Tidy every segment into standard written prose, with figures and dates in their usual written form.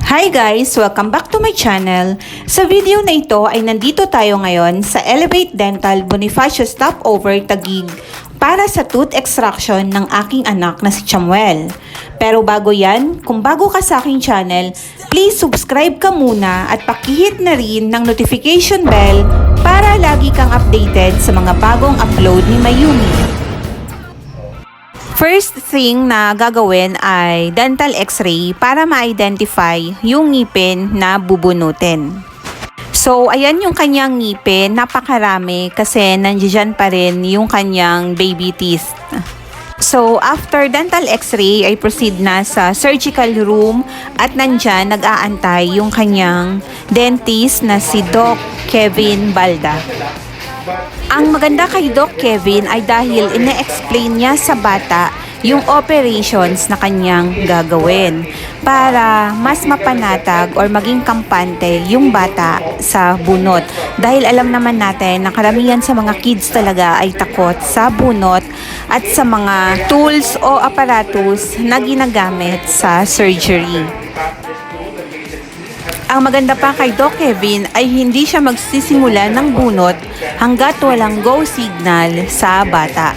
Hi guys! Welcome back to my channel. Sa video na ito ay nandito tayo ngayon sa Elevate Dental Bonifacio Stopover Taguig para sa tooth extraction ng aking anak na si Chamuel. Pero bago yan, kung bago ka sa aking channel, please subscribe ka muna at pakihit na rin ng notification bell para lagi kang updated sa mga bagong upload ni Mayumi. First thing na gagawin ay dental x-ray para ma-identify yung ngipin na bubunutin. So, ayan yung kanyang ngipin. Napakarami kasi nandiyan pa rin yung kanyang baby teeth. So, after dental x-ray ay proceed na sa surgical room at nandyan nag-aantay yung kanyang dentist na si Doc Kevin Balda. Ang maganda kay Doc Kevin ay dahil ine-explain niya sa bata yung operations na kanyang gagawin para mas mapanatag or maging kampante yung bata sa bunot. Dahil alam naman natin na karamihan sa mga kids talaga ay takot sa bunot at sa mga tools o aparatus na ginagamit sa surgery. Ang maganda pa kay Doc Kevin ay hindi siya magsisimula ng bunot hanggat walang go signal sa bata.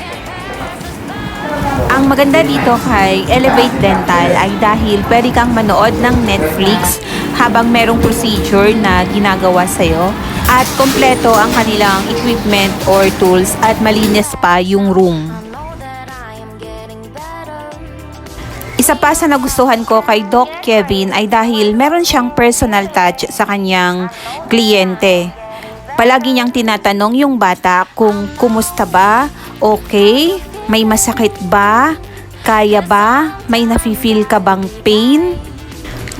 Ang maganda dito kay Elevate Dental ay dahil pwede kang manood ng Netflix habang merong procedure na ginagawa sa'yo at kompleto ang kanilang equipment or tools at malinis pa yung room. Isa pa sa nagustuhan ko kay Doc Kevin ay dahil meron siyang personal touch sa kanyang kliyente. Palagi niyang tinatanong yung bata kung kumusta ba, okay, may masakit ba, kaya ba, may nafe-feel ka bang pain,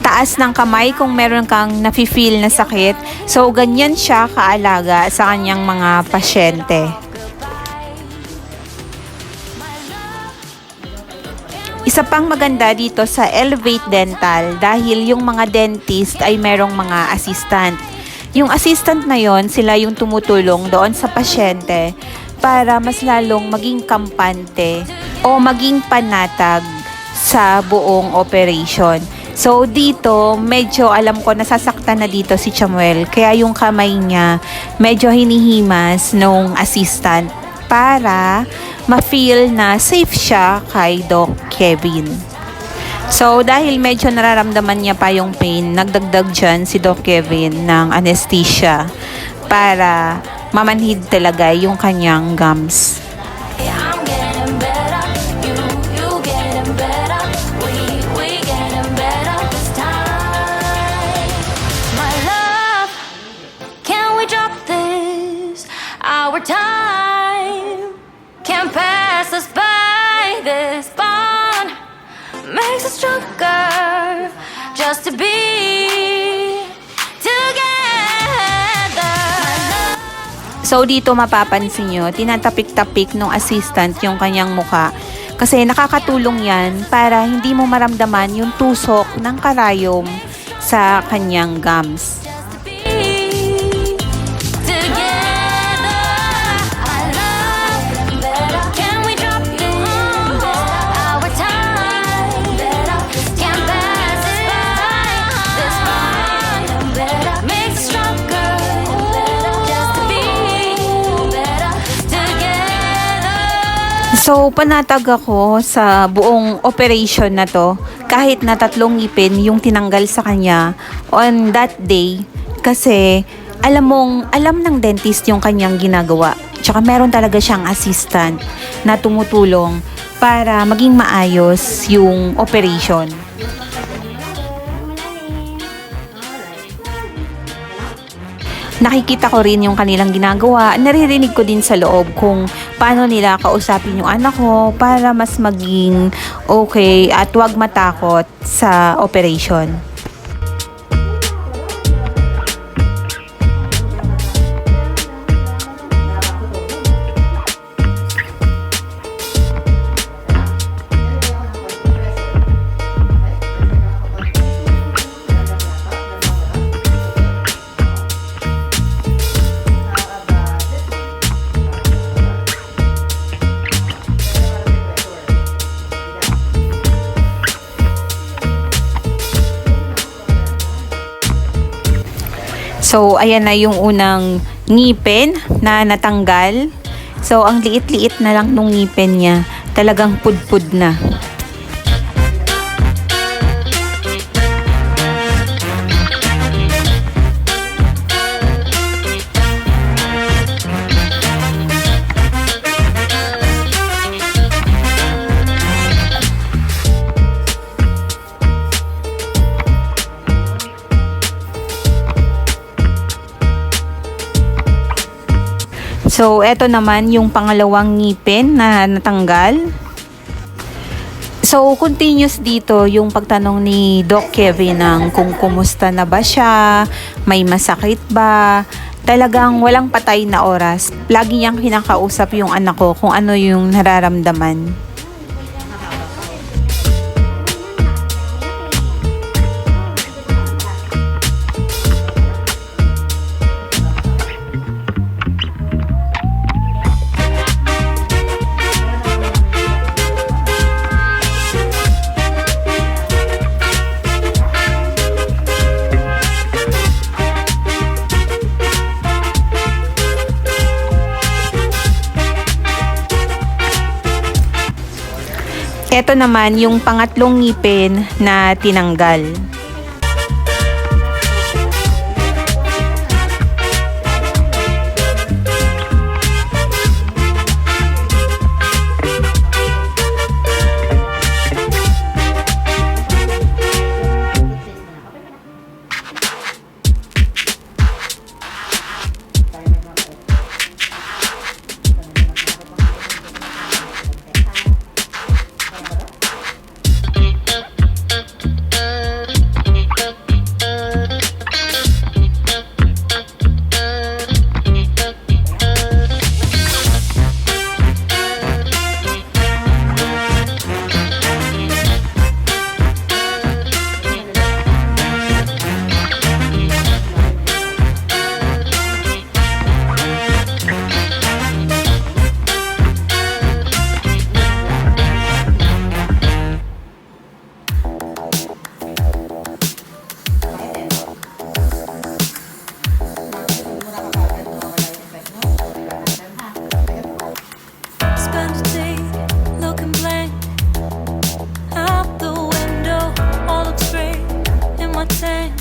taas ng kamay kung meron kang nafe-feel na sakit. So ganyan siya kaalaga sa kanyang mga pasyente. Isa pang maganda dito sa Elevate Dental dahil yung mga dentist ay merong mga assistant. Yung assistant na yon, sila yung tumutulong doon sa pasyente para mas lalong maging kampante o maging panatag sa buong operation. So dito, medyo alam ko nasasaktan na dito si Chamuel kaya yung kamay niya medyo hinihimas nung assistant para ma-feel na safe siya kay Doc Kevin. So, dahil medyo nararamdaman niya pa yung pain, nagdagdag dyan si Doc Kevin ng anesthesia para mamanhid talaga yung kanyang gums. Can't pass us by. This bond makes us stronger just to be together. So dito mapapansin nyo, tinatapik-tapik ng assistant yung kanyang muka kasi nakakatulong yan para hindi mo maramdaman yung tusok ng karayom sa kanyang gums. So, panatag ako sa buong operation na to kahit na 3 ngipin yung tinanggal sa kanya on that day kasi alam ng dentist yung kanyang ginagawa. Tsaka meron talaga siyang assistant na tumutulong para maging maayos yung operation. Nakikita ko rin yung kanilang ginagawa. Naririnig ko din sa loob kung paano nila kausapin yung anak ko para mas maging okay at huwag matakot sa operation. So, ayan na yung unang ngipin na natanggal. So, ang liit-liit na lang nung ngipin niya. Talagang pudpud na. So, eto naman yung pangalawang ngipin na natanggal. So, continuous dito yung pagtanong ni Doc Kevin ng kung kumusta na ba siya, may masakit ba. Talagang walang patay na oras. Lagi niyang kinakausap yung anak ko kung ano yung nararamdaman. Ito naman yung pangatlong ngipin na tinanggal. Spend a day looking blank out the window, all looks great in my tank.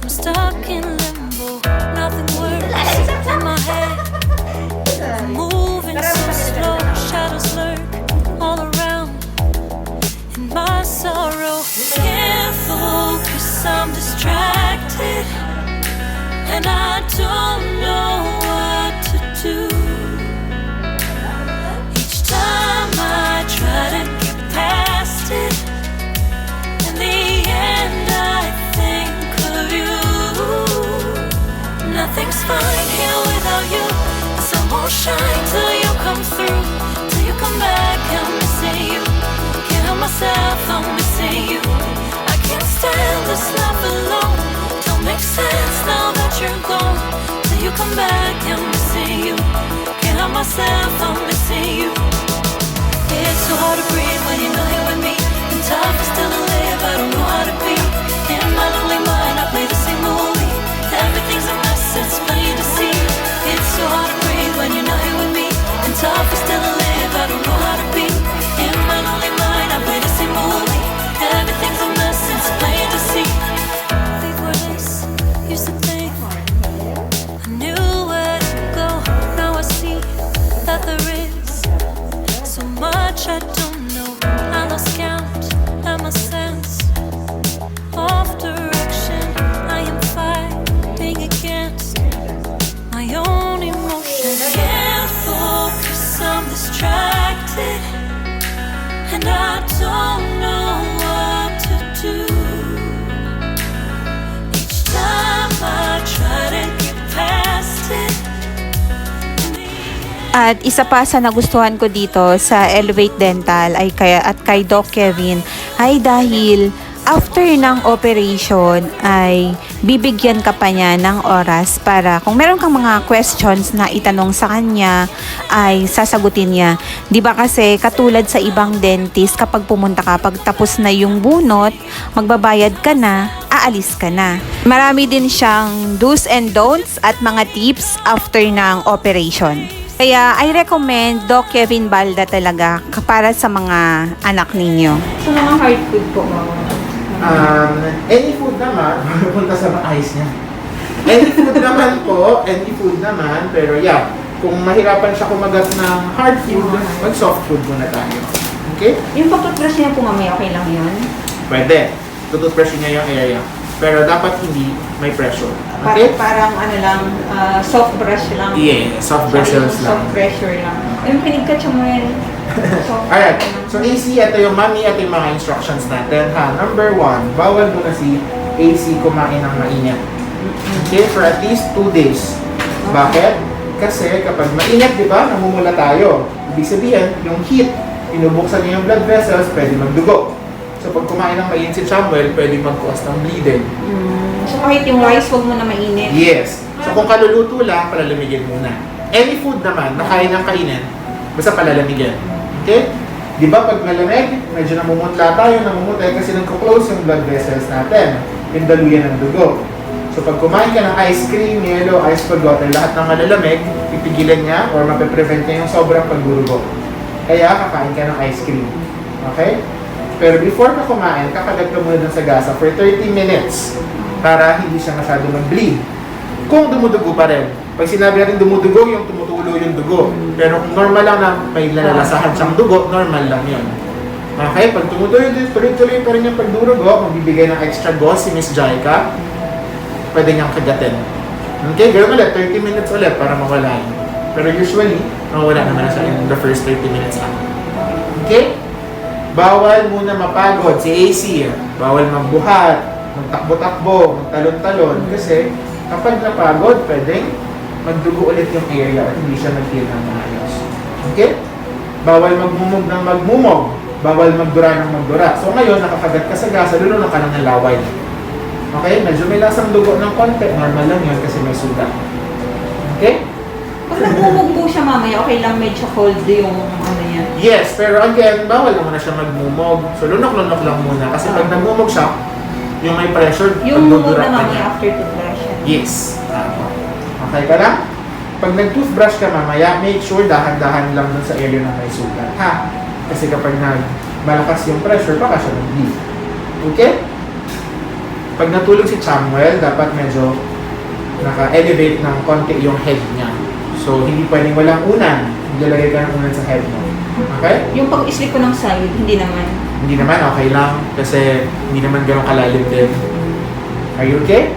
I'm stuck in limbo, nothing works in my head. I'm moving so slow, shadows lurk all around in my sorrow. Can't focus, I'm distracted, and I don't know what to do. Time I try to get past it, in the end I think of you. Nothing's fine here without you. The sun won't shine till you come through, till you come back. I'm missing you. Can't help myself, I'm missing you. I can't stand this life alone. Don't make sense now that you're gone. Till you come back, I'm missing you. Can't help myself, I'm missing you. It's so hard to breathe when you're not here with me. And tough is still to live, I don't know how to be. In my lonely mind, I play the same movie. Everything's a mess, it's plain to see. It's so hard to breathe when you're not here with me. And tough is still to live, I don't know how to be. In my lonely mind, I play the same movie. Everything's a mess, it's plain to see. They were this, used to think I knew where to go. Now I see that there is so much I don't know. I lost count and my sense of direction. I am fighting against my own emotions. Can't focus, I'm distracted, and I don't know what to do. Each time I try to get past it. At isa pa sa nagustuhan ko dito sa Elevate Dental ay kay Doc Kevin ay dahil after ng operation ay bibigyan ka pa niya ng oras para kung meron kang mga questions na itanong sa kanya ay sasagutin niya. 'Di ba kasi katulad sa ibang dentist kapag pumunta ka pag tapos na yung bunot, magbabayad ka na, aalis ka na. Marami din siyang do's and don'ts at mga tips after ng operation. Kaya I recommend Doc Kevin Balda talaga para sa mga anak ninyo. So, mga hard food po, mama. Any food naman, punta sa ayos niya. Any food naman po, any food naman, pero yeah, kung mahirapan siya kumagat ng hard food, mag-soft food muna tayo. Okay? Yung pag-toothbrush niya po, mamaya, okay lang yun? Pwede. Tututbrush niya yung area. Pero dapat hindi may pressure. Okay? Parang ano lang, soft brush lang. Yeah, soft bristles lang. Soft pressure lang. Yung pinigkat siya mo yun. Alright, so AC, ito yung mami, ito yung mga instructions natin. Ha, number 1, bawal muna si AC kumain ng mainit. Okay, for at least 2 days. Bakit? Kasi kapag mainit, di ba, namumula tayo. Ibig sabihin, yung heat, pinubuksan niya yung blood vessels, pwede magdugo. So pag kumain ng mainit si Samuel, pwede mag-cause ng bleeding. So kahit yung rice, huwag mo na mainit. Yes. So kung kaluluto lang, palalamigin muna. Any food naman na kaya ng kainin, basta palalamigin. Okay? Di ba pag malamig, medyo namumutla tayo, namumutay kasi nagko-close yung blood vessels natin. Yung daluyan ng dugo. So pag kumain ka ng ice cream, yellow, ice cold water, lahat ng malalamig, pipigilan niya or mape-prevent niya yung sobrang pagdurugo. Kaya kakain ka ng ice cream. Okay? Pero before ka kumain, kakagat ka muna dun sa gasa for 30 minutes para hindi siya masyado mag-bleed. Kung dumudugo pa rin. Pag sinabi natin dumudugo, yung tumutulo yung dugo. Pero kung normal lang na may nalalasahan siyang dugo, normal lang yun. Okay? Pag tuloy-tuloy pa rin yung pagdurugo, magbibigay ng extra gauze si Miss Jaika, pwede niyang kagatin. Okay, gawin ulit, 30 minutes ulit para mawala yun. Pero usually, mawala naman na siya in the first 30 minutes lang. Okay? Bawal muna mapagod si AC. Bawal magbuhat, magtakbo-takbo, magtalon-talon. Kasi kapag napagod, pwedeng magdugo ulit yung area at hindi siya nag-feel ng maayos. Okay? Bawal magmumog ng magmumog. Bawal magdura ng magdura. So ngayon, nakakagat ka sa gasa, lulunok ka ng laway. Okay? Medyo may lasang dugo ng konti. Normal lang yun kasi may sugat. Okay? Pag nagmumugbo siya mamaya, okay lang medyo cold yung ano yan. Yes, pero again, bawal naman na siya magmumog. So lunok-lunok lang muna. Kasi pag nagmumog siya, yung may pressure, Yung mumug pagdudura na ka mamaya niya. after toothbrush yan. Yes. Okay ka lang? Pag nag-toothbrush ka mamaya, make sure dahan-dahan lang dun sa area na may sugat. Ha? Kasi kapag malakas yung pressure, baka siya mag-bleed. Okay? Pag natulog si Samuel, dapat medyo naka-elevate ng konti yung head niya. So, hindi pwedeng walang unan. Ilalagay ka ng unan sa head mo. Okay? Yung pag-sleep ko ng side, hindi naman. Hindi naman, okay lang. Kasi hindi naman ganun kalalim din. Are you okay?